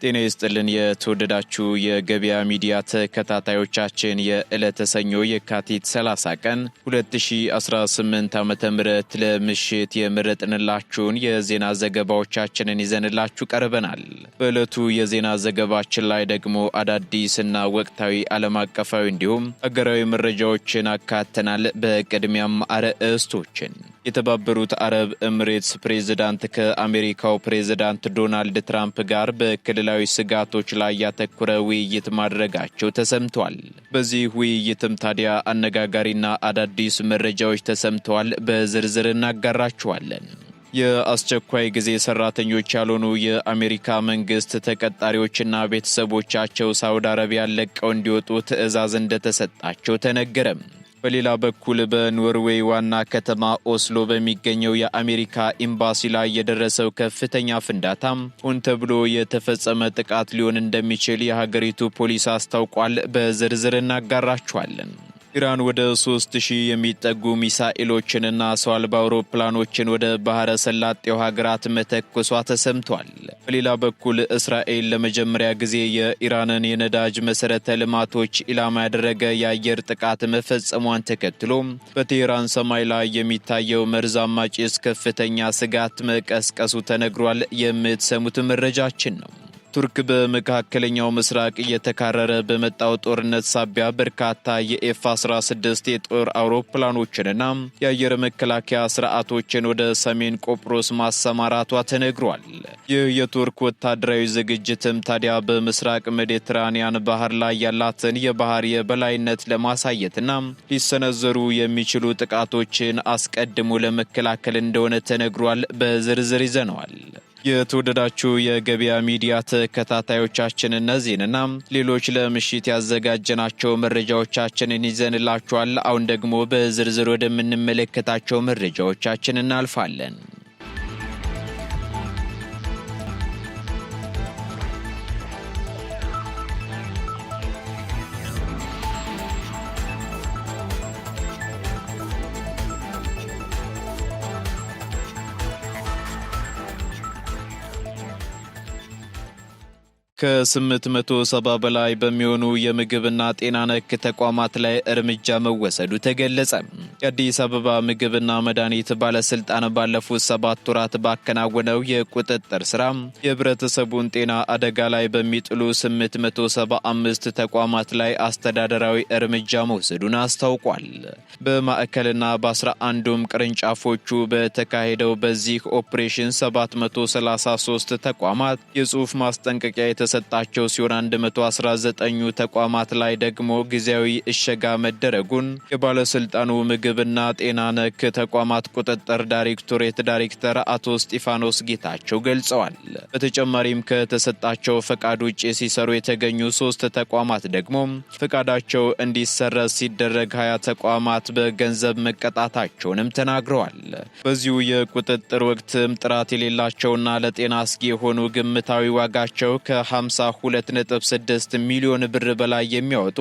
ጤና ይስጥልን የተወደዳችሁ የገበያ ሚዲያ ተከታታዮቻችን የዕለተ ሰኞ የካቲት 30 ቀን 2018 ዓ.ም ለምሽት የመረጥንላችሁን የዜና ዘገባዎቻችንን ይዘንላችሁ ቀርበናል። በዕለቱ የዜና ዘገባችን ላይ ደግሞ አዳዲስና ወቅታዊ ዓለም አቀፋዊ እንዲሁም አገራዊ መረጃዎችን አካተናል። በቅድሚያም አርዕስቶችን የተባበሩት አረብ ኤሚሬትስ ፕሬዝዳንት ከአሜሪካው ፕሬዝዳንት ዶናልድ ትራምፕ ጋር በክልላዊ ስጋቶች ላይ ያተኮረ ውይይት ማድረጋቸው ተሰምቷል። በዚህ ውይይትም ታዲያ አነጋጋሪና አዳዲስ መረጃዎች ተሰምተዋል። በዝርዝር እናጋራችኋለን። የአስቸኳይ ጊዜ ሰራተኞች ያልሆኑ የአሜሪካ መንግስት ተቀጣሪዎችና ቤተሰቦቻቸው ሳውዲ አረቢያ ለቀው እንዲወጡ ትዕዛዝ እንደተሰጣቸው ተነገረም። በሌላ በኩል በኖርዌይ ዋና ከተማ ኦስሎ በሚገኘው የአሜሪካ ኤምባሲ ላይ የደረሰው ከፍተኛ ፍንዳታም ሆን ተብሎ የተፈጸመ ጥቃት ሊሆን እንደሚችል የሀገሪቱ ፖሊስ አስታውቋል። በዝርዝር እናጋራችኋለን። ኢራን ወደ 3000 የሚጠጉ ሚሳኤሎችንና ሰው አልባ አውሮፕላኖችን ወደ ባህረ ሰላጤው ሀገራት መተኮሷ ተሰምቷል። በሌላ በኩል እስራኤል ለመጀመሪያ ጊዜ የኢራንን የነዳጅ መሰረተ ልማቶች ኢላማ ያደረገ የአየር ጥቃት መፈጸሟን ተከትሎ በቴህራን ሰማይ ላይ የሚታየው መርዛማ ጭስ ከፍተኛ ስጋት መቀስቀሱ ተነግሯል። የምትሰሙት መረጃችን ነው። ቱርክ በመካከለኛው ምስራቅ እየተካረረ በመጣው ጦርነት ሳቢያ በርካታ የኤፍ-16 የጦር አውሮፕላኖችንና የአየር መከላከያ ስርዓቶችን ወደ ሰሜን ቆጵሮስ ማሰማራቷ ተነግሯል። ይህ የቱርክ ወታደራዊ ዝግጅትም ታዲያ በምስራቅ ሜዲትራኒያን ባህር ላይ ያላትን የባህር የበላይነት ለማሳየትና ሊሰነዘሩ የሚችሉ ጥቃቶችን አስቀድሞ ለመከላከል እንደሆነ ተነግሯል። በዝርዝር ይዘነዋል። የተወደዳችሁ የገበያ ሚዲያ ተከታታዮቻችን እነዚህንና ሌሎች ለምሽት ያዘጋጀናቸው መረጃዎቻችንን ይዘንላችኋል። አሁን ደግሞ በዝርዝር ወደምንመለከታቸው መረጃዎቻችን እናልፋለን። ከ870 በላይ በሚሆኑ የምግብና ጤና ነክ ተቋማት ላይ እርምጃ መወሰዱ ተገለጸ። የአዲስ አበባ ምግብና መድኃኒት ባለስልጣን ባለፉት 7 ወራት ባከናወነው የቁጥጥር ስራ የህብረተሰቡን ጤና አደጋ ላይ በሚጥሉ 875 ተቋማት ላይ አስተዳደራዊ እርምጃ መውሰዱን አስታውቋል። በማዕከልና በ11ዱም ቅርንጫፎቹ በተካሄደው በዚህ ኦፕሬሽን 733 ተቋማት የጽሑፍ ማስጠንቀቂያ ሰጣቸው ሲሆን 119 ተቋማት ላይ ደግሞ ጊዜያዊ እሸጋ መደረጉን የባለስልጣኑ ምግብና ጤና ነክ ተቋማት ቁጥጥር ዳይሬክቶሬት ዳይሬክተር አቶ እስጢፋኖስ ጌታቸው ገልጸዋል። በተጨማሪም ከተሰጣቸው ፈቃድ ውጪ ሲሰሩ የተገኙ 3 ተቋማት ደግሞ ፈቃዳቸው እንዲሰረዝ ሲደረግ 20 ተቋማት በገንዘብ መቀጣታቸውንም ተናግረዋል። በዚሁ የቁጥጥር ወቅትም ጥራት የሌላቸውና ለጤና አስጊ የሆኑ ግምታዊ ዋጋቸው ከ52.6 ሚሊዮን ብር በላይ የሚያወጡ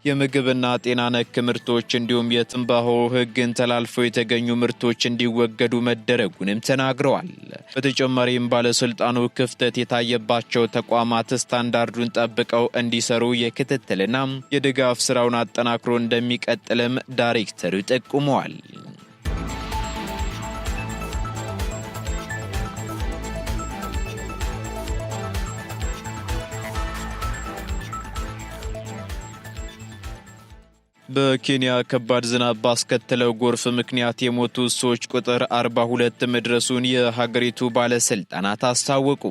የምግብና ጤና ነክ ምርቶች እንዲሁም የትንባሆ ሕግን ተላልፈው የተገኙ ምርቶች እንዲወገዱ መደረጉንም ተናግረዋል። በተጨማሪም ባለስልጣኑ ክፍተት የታየባቸው ተቋማት ስታንዳርዱን ጠብቀው እንዲሰሩ የክትትልና የድጋፍ ስራውን አጠናክሮ እንደሚቀጥልም ዳይሬክተሩ ጠቁመዋል። በኬንያ ከባድ ዝናብ ባስከተለው ጎርፍ ምክንያት የሞቱ ሰዎች ቁጥር 42 መድረሱን የሀገሪቱ ባለስልጣናት አስታወቁ።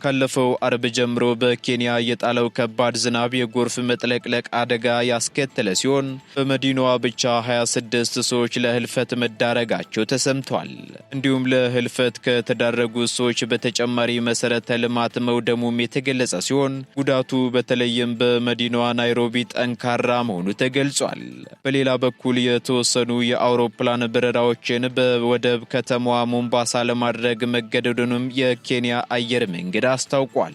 ካለፈው አርብ ጀምሮ በኬንያ የጣለው ከባድ ዝናብ የጎርፍ መጥለቅለቅ አደጋ ያስከተለ ሲሆን በመዲናዋ ብቻ 26 ሰዎች ለህልፈት መዳረጋቸው ተሰምቷል። እንዲሁም ለህልፈት ከተዳረጉ ሰዎች በተጨማሪ መሰረተ ልማት መውደሙም የተገለጸ ሲሆን ጉዳቱ በተለይም በመዲናዋ ናይሮቢ ጠንካራ መሆኑ ተገልጿል። በሌላ በኩል የተወሰኑ የአውሮፕላን በረራዎችን በወደብ ከተማዋ ሞምባሳ ለማድረግ መገደዱንም የኬንያ አየር መንገድ አስታውቋል።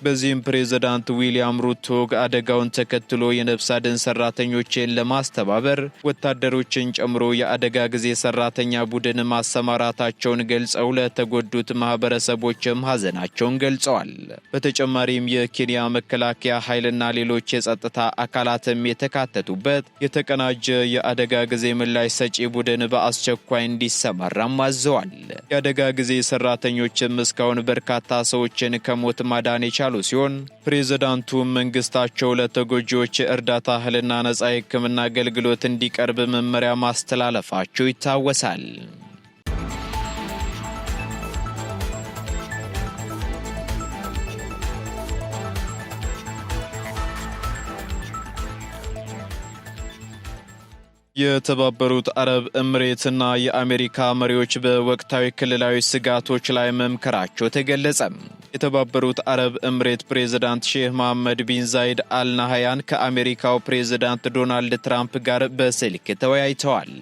በዚህም ፕሬዝዳንት ዊሊያም ሩቶ አደጋውን ተከትሎ የነፍስ አድን ሰራተኞችን ለማስተባበር ወታደሮችን ጨምሮ የአደጋ ጊዜ ሰራተኛ ቡድን ማሰማራታቸውን ገልጸው ለተጎዱት ማህበረሰቦችም ሀዘናቸውን ገልጸዋል። በተጨማሪም የኬንያ መከላከያ ኃይልና ሌሎች የጸጥታ አካላትም የተካተቱበት የተቀናጀ የአደጋ ጊዜ ምላሽ ሰጪ ቡድን በአስቸኳይ እንዲሰማራም አዘዋል። የአደጋ ጊዜ ሰራተኞችም እስካሁን በርካታ ሰዎችን ከሞት ማዳን የቻሉ ሲሆን ፕሬዝዳንቱ መንግስታቸው ለተጎጂዎች እርዳታ እህልና ነጻ የሕክምና አገልግሎት እንዲቀርብ መመሪያ ማስተላለፋቸው ይታወሳል። የተባበሩት አረብ ኤምሬትና የአሜሪካ መሪዎች በወቅታዊ ክልላዊ ስጋቶች ላይ መምከራቸው ተገለጸ። የተባበሩት አረብ ኤምሬት ፕሬዝዳንት ሼህ መሐመድ ቢን ዛይድ አል ናህያን ከአሜሪካው ፕሬዝዳንት ዶናልድ ትራምፕ ጋር በስልክ ተወያይተዋል።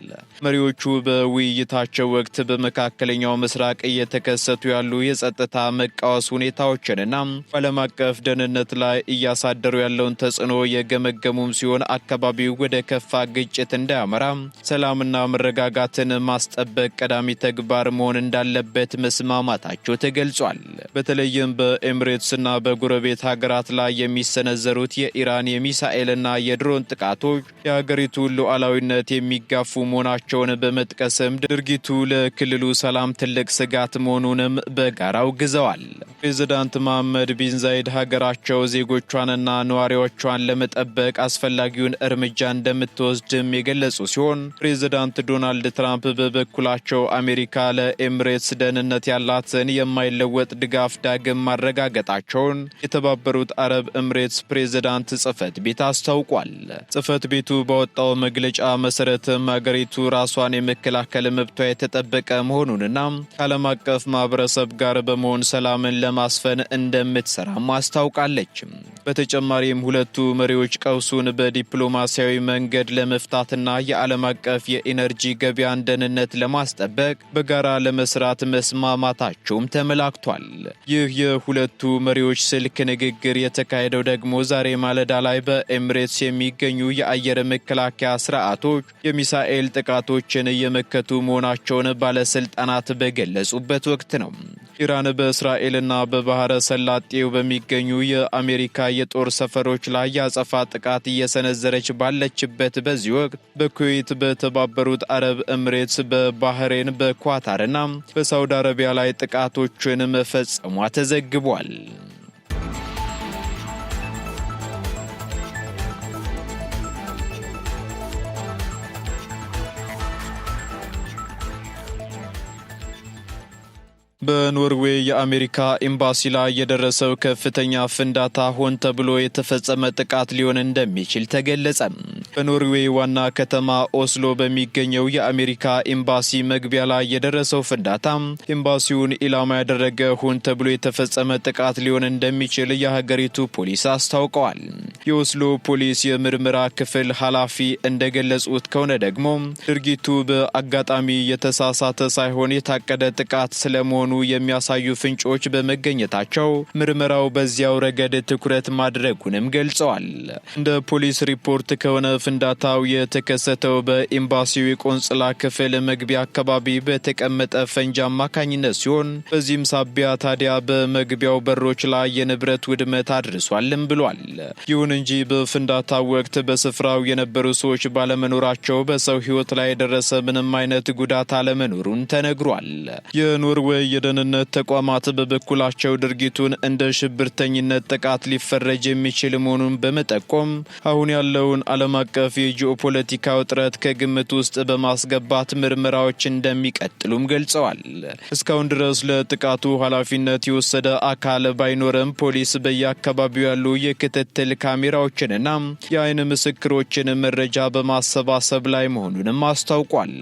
መሪዎቹ በውይይታቸው ወቅት በመካከለኛው ምስራቅ እየተከሰቱ ያሉ የጸጥታ መቃወስ ሁኔታዎችንና በዓለም አቀፍ ደህንነት ላይ እያሳደሩ ያለውን ተጽዕኖ የገመገሙም ሲሆን አካባቢው ወደ ከፋ ግጭት እንዳያመራ ሰላምና መረጋጋትን ማስጠበቅ ቀዳሚ ተግባር መሆን እንዳለበት መስማማታቸው ተገልጿል። በተለይም በኤምሬትስና በጎረቤት ሀገራት ላይ የሚሰነዘሩት የኢራን የሚሳኤልና የድሮን ጥቃቶች የሀገሪቱን ሉዓላዊነት የሚጋፉ መሆናቸውን በመጥቀስም ድርጊቱ ለክልሉ ሰላም ትልቅ ስጋት መሆኑንም በጋራ አውግዘዋል። ፕሬዝዳንት መሐመድ ቢን ዛይድ ሀገራቸው ዜጎቿንና ነዋሪዎቿን ለመጠበቅ አስፈላጊውን እርምጃ እንደምትወስድም የገለጹ ሲሆን ፕሬዝዳንት ዶናልድ ትራምፕ በበኩላቸው አሜሪካ ለኤምሬትስ ደህንነት ያላትን የማይለወጥ ድጋፍ ዳግም ማረጋገጣቸውን የተባበሩት አረብ ኤምሬትስ ፕሬዝዳንት ጽህፈት ቤት አስታውቋል። ጽህፈት ቤቱ ባወጣው መግለጫ መሰረትም ሀገሪቱ ራሷን የመከላከል መብቷ የተጠበቀ መሆኑንና ከዓለም አቀፍ ማህበረሰብ ጋር በመሆን ሰላምን ለማስፈን እንደምትሰራም አስታውቃለች። በተጨማሪም ሁለቱ መሪዎች ቀውሱን በዲፕሎማሲያዊ መንገድ ለመፍታትና የዓለም አቀፍ የኢነርጂ ገበያን ደህንነት ለማስጠበቅ በጋራ ለመስራት መስማማታቸውም ተመላክቷል። ይህ የሁለቱ መሪዎች ስልክ ንግግር የተካሄደው ደግሞ ዛሬ ማለዳ ላይ በኤምሬትስ የሚገኙ የአየር መከላከያ ስርዓቶች የሚሳኤል ጥቃቶችን እየመከቱ መሆናቸውን ባለስልጣናት በገለጹበት ወቅት ነው። ኢራን በእስራኤልና በባህረ ሰላጤው በሚገኙ የአሜሪካ የጦር ሰፈሮች ላይ ያጸፋ ጥቃት እየሰነዘረች ባለችበት በዚህ ወቅት በኩዌት፣ በተባበሩት አረብ ኤምሬትስ፣ በባህሬን፣ በኳታርና በሳውዲ አረቢያ ላይ ጥቃቶችን መፈጸሟ ተዘግቧል። በኖርዌይ የአሜሪካ ኤምባሲ ላይ የደረሰው ከፍተኛ ፍንዳታ ሆን ተብሎ የተፈጸመ ጥቃት ሊሆን እንደሚችል ተገለጸ። በኖርዌይ ዋና ከተማ ኦስሎ በሚገኘው የአሜሪካ ኤምባሲ መግቢያ ላይ የደረሰው ፍንዳታ ኤምባሲውን ኢላማ ያደረገ ሆን ተብሎ የተፈጸመ ጥቃት ሊሆን እንደሚችል የሀገሪቱ ፖሊስ አስታውቀዋል። የኦስሎ ፖሊስ የምርመራ ክፍል ኃላፊ እንደገለጹት ከሆነ ደግሞ ድርጊቱ በአጋጣሚ የተሳሳተ ሳይሆን የታቀደ ጥቃት ስለመሆኑ የሚያሳዩ ፍንጮች በመገኘታቸው ምርመራው በዚያው ረገድ ትኩረት ማድረጉንም ገልጸዋል። እንደ ፖሊስ ሪፖርት ከሆነ ፍንዳታው የተከሰተው በኤምባሲው የቆንጽላ ክፍል መግቢያ አካባቢ በተቀመጠ ፈንጂ አማካኝነት ሲሆን በዚህም ሳቢያ ታዲያ በመግቢያው በሮች ላይ የንብረት ውድመት አድርሷልም ብሏል። ይሁን እንጂ በፍንዳታው ወቅት በስፍራው የነበሩ ሰዎች ባለመኖራቸው በሰው ሕይወት ላይ የደረሰ ምንም አይነት ጉዳት አለመኖሩን ተነግሯል። የኖርዌይ የደህንነት ተቋማት በበኩላቸው ድርጊቱን እንደ ሽብርተኝነት ጥቃት ሊፈረጅ የሚችል መሆኑን በመጠቆም አሁን ያለውን ዓለም አቀፍ የጂኦፖለቲካ ውጥረት ከግምት ውስጥ በማስገባት ምርመራዎች እንደሚቀጥሉም ገልጸዋል። እስካሁን ድረስ ለጥቃቱ ኃላፊነት የወሰደ አካል ባይኖርም ፖሊስ በየአካባቢው ያሉ የክትትል ካሜራ ካሜራዎችንና የአይን ምስክሮችን መረጃ በማሰባሰብ ላይ መሆኑንም አስታውቋል።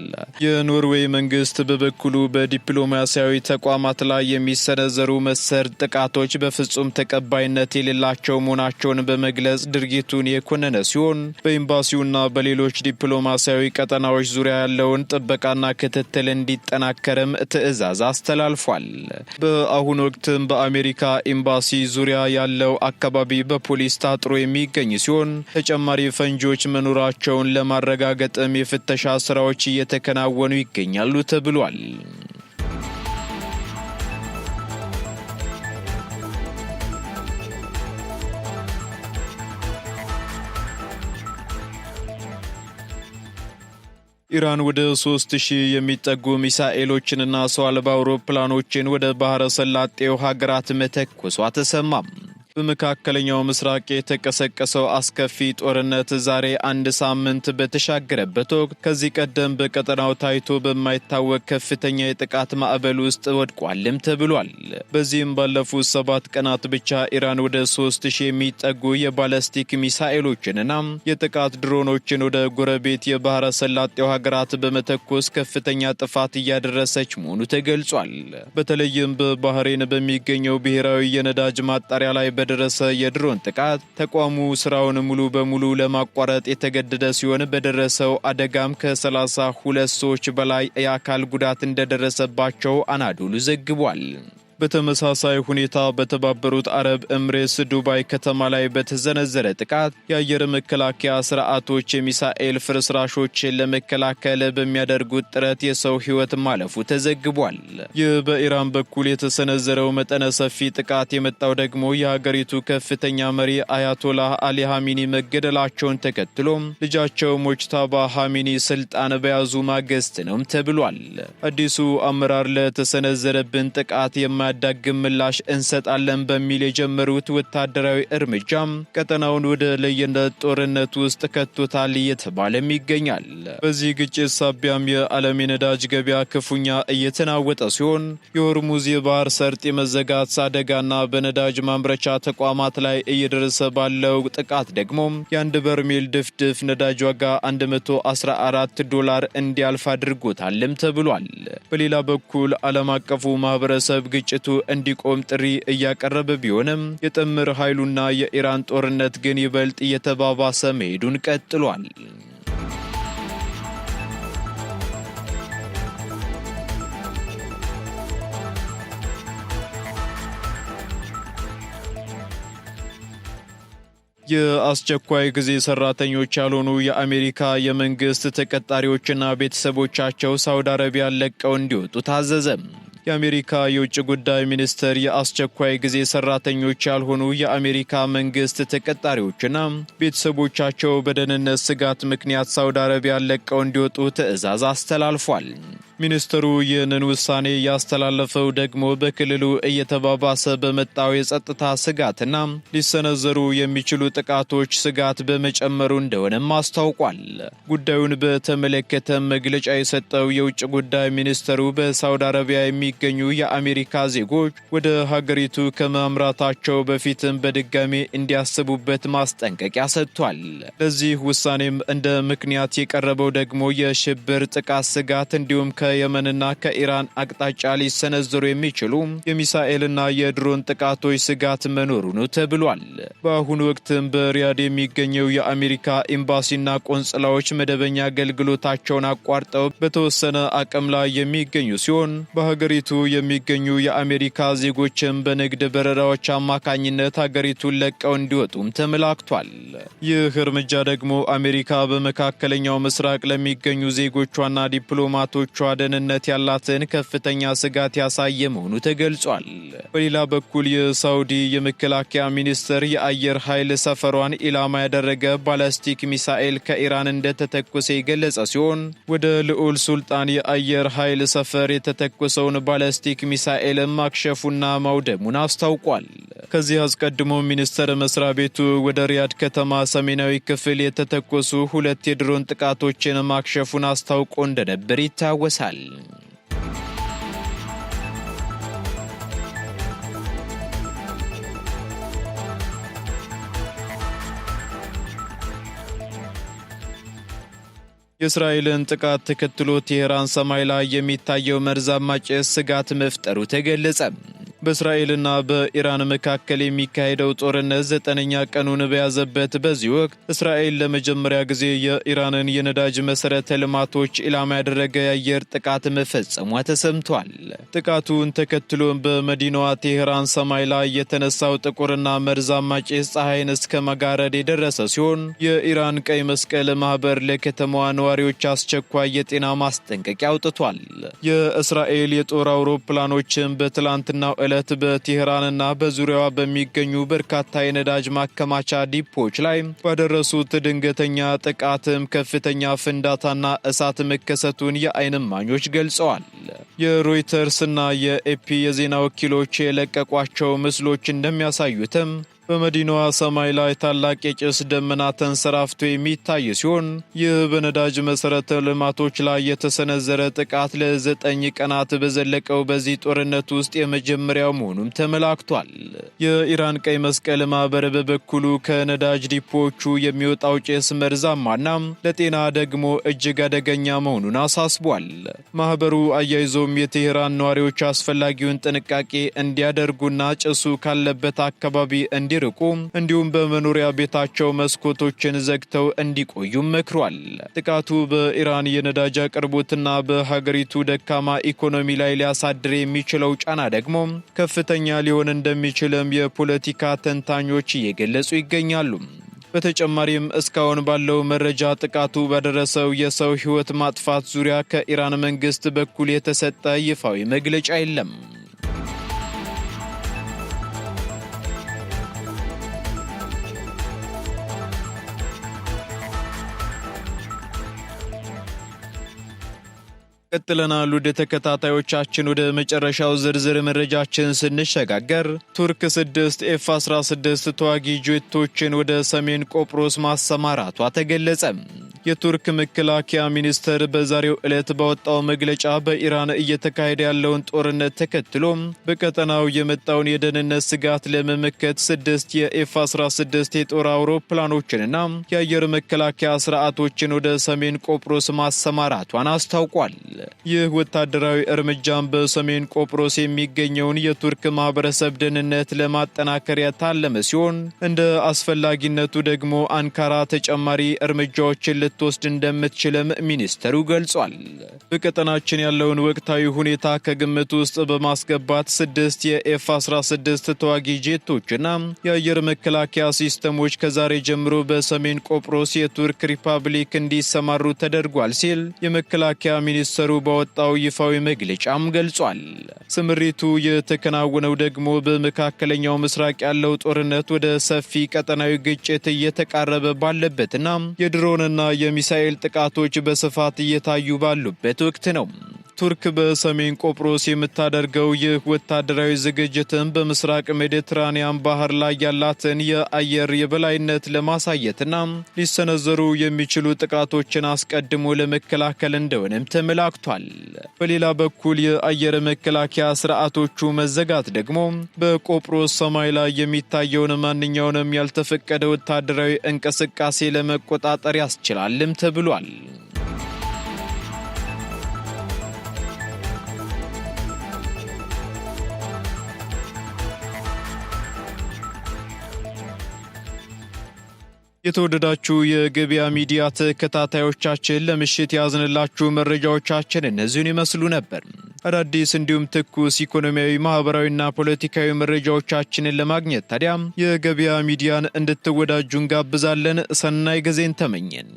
የኖርዌይ መንግስት በበኩሉ በዲፕሎማሲያዊ ተቋማት ላይ የሚሰነዘሩ መሰል ጥቃቶች በፍጹም ተቀባይነት የሌላቸው መሆናቸውን በመግለጽ ድርጊቱን የኮነነ ሲሆን በኤምባሲውና በሌሎች ዲፕሎማሲያዊ ቀጠናዎች ዙሪያ ያለውን ጥበቃና ክትትል እንዲጠናከርም ትዕዛዝ አስተላልፏል። በአሁኑ ወቅትም በአሜሪካ ኤምባሲ ዙሪያ ያለው አካባቢ በፖሊስ ታጥሮ የሚገኝ ሲሆን ተጨማሪ ፈንጂዎች መኖራቸውን ለማረጋገጥም የፍተሻ ስራዎች እየተከናወኑ ይገኛሉ ተብሏል። ኢራን ወደ 3000 የሚጠጉ ሚሳኤሎችንና ሰው አልባ አውሮፕላኖችን ወደ ባህረ ሰላጤው ሀገራት መተኮሷ ተሰማም። በመካከለኛው ምስራቅ የተቀሰቀሰው አስከፊ ጦርነት ዛሬ አንድ ሳምንት በተሻገረበት ወቅት ከዚህ ቀደም በቀጠናው ታይቶ በማይታወቅ ከፍተኛ የጥቃት ማዕበል ውስጥ ወድቋልም ተብሏል። በዚህም ባለፉት 7 ቀናት ብቻ ኢራን ወደ 3000 የሚጠጉ የባለስቲክ ሚሳኤሎችንና የጥቃት ድሮኖችን ወደ ጎረቤት የባህረ ሰላጤው ሀገራት በመተኮስ ከፍተኛ ጥፋት እያደረሰች መሆኑ ተገልጿል። በተለይም በባህሬን በሚገኘው ብሔራዊ የነዳጅ ማጣሪያ ላይ በደረሰ የድሮን ጥቃት ተቋሙ ስራውን ሙሉ በሙሉ ለማቋረጥ የተገደደ ሲሆን በደረሰው አደጋም ከ32 ሰዎች በላይ የአካል ጉዳት እንደደረሰባቸው አናዶሉ ዘግቧል። በተመሳሳይ ሁኔታ በተባበሩት አረብ ኤምሬትስ ዱባይ ከተማ ላይ በተዘነዘረ ጥቃት የአየር መከላከያ ስርዓቶች የሚሳኤል ፍርስራሾችን ለመከላከል በሚያደርጉት ጥረት የሰው ሕይወት ማለፉ ተዘግቧል። ይህ በኢራን በኩል የተሰነዘረው መጠነ ሰፊ ጥቃት የመጣው ደግሞ የሀገሪቱ ከፍተኛ መሪ አያቶላህ አሊ ሐሚኒ መገደላቸውን ተከትሎ ልጃቸው ሞጅታባ ሐሚኒ ስልጣን በያዙ ማግስት ነው ተብሏል። አዲሱ አመራር ለተሰነዘረብን ጥቃት ማዳግም ምላሽ እንሰጣለን በሚል የጀመሩት ወታደራዊ እርምጃም ቀጠናውን ወደ ለየለት ጦርነት ውስጥ ከቶታል እየተባለም ይገኛል። በዚህ ግጭት ሳቢያም የዓለም የነዳጅ ገበያ ክፉኛ እየተናወጠ ሲሆን የሆርሙዝ የባህር ሰርጥ የመዘጋት አደጋና በነዳጅ ማምረቻ ተቋማት ላይ እየደረሰ ባለው ጥቃት ደግሞ የአንድ በርሜል ድፍድፍ ነዳጅ ዋጋ $114 እንዲያልፍ አድርጎታልም ተብሏል። በሌላ በኩል ዓለም አቀፉ ማህበረሰብ ግጭቱ እንዲቆም ጥሪ እያቀረበ ቢሆንም የጥምር ኃይሉና የኢራን ጦርነት ግን ይበልጥ እየተባባሰ መሄዱን ቀጥሏል። የአስቸኳይ ጊዜ ሰራተኞች ያልሆኑ የአሜሪካ የመንግስት ተቀጣሪዎችና ቤተሰቦቻቸው ሳውዲ አረቢያ ለቀው እንዲወጡ ታዘዘ። የአሜሪካ የውጭ ጉዳይ ሚኒስቴር የአስቸኳይ ጊዜ ሰራተኞች ያልሆኑ የአሜሪካ መንግስት ተቀጣሪዎችና ቤተሰቦቻቸው በደህንነት ስጋት ምክንያት ሳውዲ አረቢያ ለቀው እንዲወጡ ትዕዛዝ አስተላልፏል። ሚኒስትሩ ይህንን ውሳኔ ያስተላለፈው ደግሞ በክልሉ እየተባባሰ በመጣው የጸጥታ ስጋትና ሊሰነዘሩ የሚችሉ ጥቃቶች ስጋት በመጨመሩ እንደሆነም አስታውቋል። ጉዳዩን በተመለከተ መግለጫ የሰጠው የውጭ ጉዳይ ሚኒስትሩ በሳውዲ አረቢያ የሚገኙ የአሜሪካ ዜጎች ወደ ሀገሪቱ ከማምራታቸው በፊትም በድጋሚ እንዲያስቡበት ማስጠንቀቂያ ሰጥቷል። ለዚህ ውሳኔም እንደ ምክንያት የቀረበው ደግሞ የሽብር ጥቃት ስጋት እንዲሁም ከየመንና ከኢራን አቅጣጫ ሊሰነዘሩ የሚችሉ የሚሳኤልና የድሮን ጥቃቶች ስጋት መኖሩ ነው ተብሏል። በአሁኑ ወቅትም በሪያድ የሚገኘው የአሜሪካ ኤምባሲና ቆንጽላዎች መደበኛ አገልግሎታቸውን አቋርጠው በተወሰነ አቅም ላይ የሚገኙ ሲሆን በሀገሪቱ የሚገኙ የአሜሪካ ዜጎችም በንግድ በረራዎች አማካኝነት ሀገሪቱን ለቀው እንዲወጡም ተመላክቷል። ይህ እርምጃ ደግሞ አሜሪካ በመካከለኛው ምስራቅ ለሚገኙ ዜጎቿና ዲፕሎማቶቿ ደህንነት ያላትን ከፍተኛ ስጋት ያሳየ መሆኑ ተገልጿል። በሌላ በኩል የሳውዲ የመከላከያ ሚኒስትር የአየር ኃይል ሰፈሯን ኢላማ ያደረገ ባላስቲክ ሚሳኤል ከኢራን እንደተተኮሰ የገለጸ ሲሆን ወደ ልዑል ሱልጣን የአየር ኃይል ሰፈር የተተኮሰውን ባላስቲክ ሚሳኤል ማክሸፉና ማውደሙን አስታውቋል። ከዚህ አስቀድሞ ሚኒስቴር መስሪያ ቤቱ ወደ ሪያድ ከተማ ሰሜናዊ ክፍል የተተኮሱ 2 የድሮን ጥቃቶችን ማክሸፉን አስታውቆ እንደነበር ይታወሳል። የእስራኤልን ጥቃት ተከትሎ ቴህራን ሰማይ ላይ የሚታየው መርዛማ ጭስ ስጋት መፍጠሩ ተገለጸ። በእስራኤልና በኢራን መካከል የሚካሄደው ጦርነት 9ኛ ቀኑን በያዘበት በዚህ ወቅት እስራኤል ለመጀመሪያ ጊዜ የኢራንን የነዳጅ መሰረተ ልማቶች ኢላማ ያደረገ የአየር ጥቃት መፈጸሟ ተሰምቷል። ጥቃቱን ተከትሎም በመዲናዋ ቴህራን ሰማይ ላይ የተነሳው ጥቁርና መርዛማ ጭስ ፀሐይን እስከ መጋረድ የደረሰ ሲሆን የኢራን ቀይ መስቀል ማህበር ለከተማዋ ነዋሪዎች አስቸኳይ የጤና ማስጠንቀቂያ አውጥቷል። የእስራኤል የጦር አውሮፕላኖችን በትላንትናው በቴህራንና በዙሪያዋ በሚገኙ በርካታ የነዳጅ ማከማቻ ዲፖዎች ላይ ባደረሱት ድንገተኛ ጥቃትም ከፍተኛ ፍንዳታና እሳት መከሰቱን የዓይን እማኞች ገልጸዋል። የሮይተርስና የኤፒ የዜና ወኪሎች የለቀቋቸው ምስሎች እንደሚያሳዩትም በመዲናዋ ሰማይ ላይ ታላቅ የጭስ ደመና ተንሰራፍቶ የሚታይ ሲሆን ይህ በነዳጅ መሰረተ ልማቶች ላይ የተሰነዘረ ጥቃት ለ9 ቀናት በዘለቀው በዚህ ጦርነት ውስጥ የመጀመሪያው መሆኑም ተመላክቷል። የኢራን ቀይ መስቀል ማህበር በበኩሉ ከነዳጅ ዲፖዎቹ የሚወጣው ጭስ መርዛማና ለጤና ደግሞ እጅግ አደገኛ መሆኑን አሳስቧል። ማህበሩ አያይዞም የቴህራን ነዋሪዎች አስፈላጊውን ጥንቃቄ እንዲያደርጉና ጭሱ ካለበት አካባቢ እንዲርቁ እንዲሁም በመኖሪያ ቤታቸው መስኮቶችን ዘግተው እንዲቆዩ መክሯል። ጥቃቱ በኢራን የነዳጅ አቅርቦትና በሀገሪቱ ደካማ ኢኮኖሚ ላይ ሊያሳድር የሚችለው ጫና ደግሞ ከፍተኛ ሊሆን እንደሚችልም የፖለቲካ ተንታኞች እየገለጹ ይገኛሉ። በተጨማሪም እስካሁን ባለው መረጃ ጥቃቱ ባደረሰው የሰው ሕይወት ማጥፋት ዙሪያ ከኢራን መንግስት በኩል የተሰጠ ይፋዊ መግለጫ የለም። ቀጥለናል። ወደ ተከታታዮቻችን ወደ መጨረሻው ዝርዝር መረጃችን ስንሸጋገር ቱርክ 6 ኤፍ-16 ተዋጊ ጄቶችን ወደ ሰሜን ቆጵሮስ ማሰማራቷ ተገለጸ። የቱርክ መከላከያ ሚኒስቴር በዛሬው ዕለት ባወጣው መግለጫ በኢራን እየተካሄደ ያለውን ጦርነት ተከትሎ በቀጠናው የመጣውን የደህንነት ስጋት ለመመከት 6 የኤፍ-16 የጦር አውሮፕላኖችንና የአየር መከላከያ ስርዓቶችን ወደ ሰሜን ቆጵሮስ ማሰማራቷን አስታውቋል። ይህ ወታደራዊ እርምጃም በሰሜን ቆጵሮስ የሚገኘውን የቱርክ ማህበረሰብ ደህንነት ለማጠናከር ያለመ ሲሆን እንደ አስፈላጊነቱ ደግሞ አንካራ ተጨማሪ እርምጃዎችን ልትወስድ እንደምትችልም ሚኒስተሩ ገልጿል። በቀጠናችን ያለውን ወቅታዊ ሁኔታ ከግምት ውስጥ በማስገባት 6 የኤፍ-16 ተዋጊ ጄቶችና የአየር መከላከያ ሲስተሞች ከዛሬ ጀምሮ በሰሜን ቆጵሮስ የቱርክ ሪፐብሊክ እንዲሰማሩ ተደርጓል ሲል የመከላከያ ሚኒስተሩ ባወጣው ይፋዊ መግለጫም ገልጿል። ስምሪቱ የተከናወነው ደግሞ በመካከለኛው ምስራቅ ያለው ጦርነት ወደ ሰፊ ቀጠናዊ ግጭት እየተቃረበ ባለበትና የድሮንና የሚሳኤል ጥቃቶች በስፋት እየታዩ ባሉበት ወቅት ነው። ቱርክ በሰሜን ቆጵሮስ የምታደርገው ይህ ወታደራዊ ዝግጅትን በምስራቅ ሜዲትራኒያን ባህር ላይ ያላትን የአየር የበላይነት ለማሳየትና ሊሰነዘሩ የሚችሉ ጥቃቶችን አስቀድሞ ለመከላከል እንደሆነም ተመላክቷል። በሌላ በኩል የአየር መከላከያ ስርዓቶቹ መዘጋት ደግሞ በቆጵሮስ ሰማይ ላይ የሚታየውን ማንኛውንም ያልተፈቀደ ወታደራዊ እንቅስቃሴ ለመቆጣጠር ያስችላልም ተብሏል። የተወደዳችሁ የገበያ ሚዲያ ተከታታዮቻችን ለምሽት ያዝንላችሁ መረጃዎቻችን እነዚህን ይመስሉ ነበር። አዳዲስ እንዲሁም ትኩስ ኢኮኖሚያዊ፣ ማህበራዊና ፖለቲካዊ መረጃዎቻችንን ለማግኘት ታዲያ የገበያ ሚዲያን እንድትወዳጁ እንጋብዛለን። ሰናይ ጊዜን ተመኘን።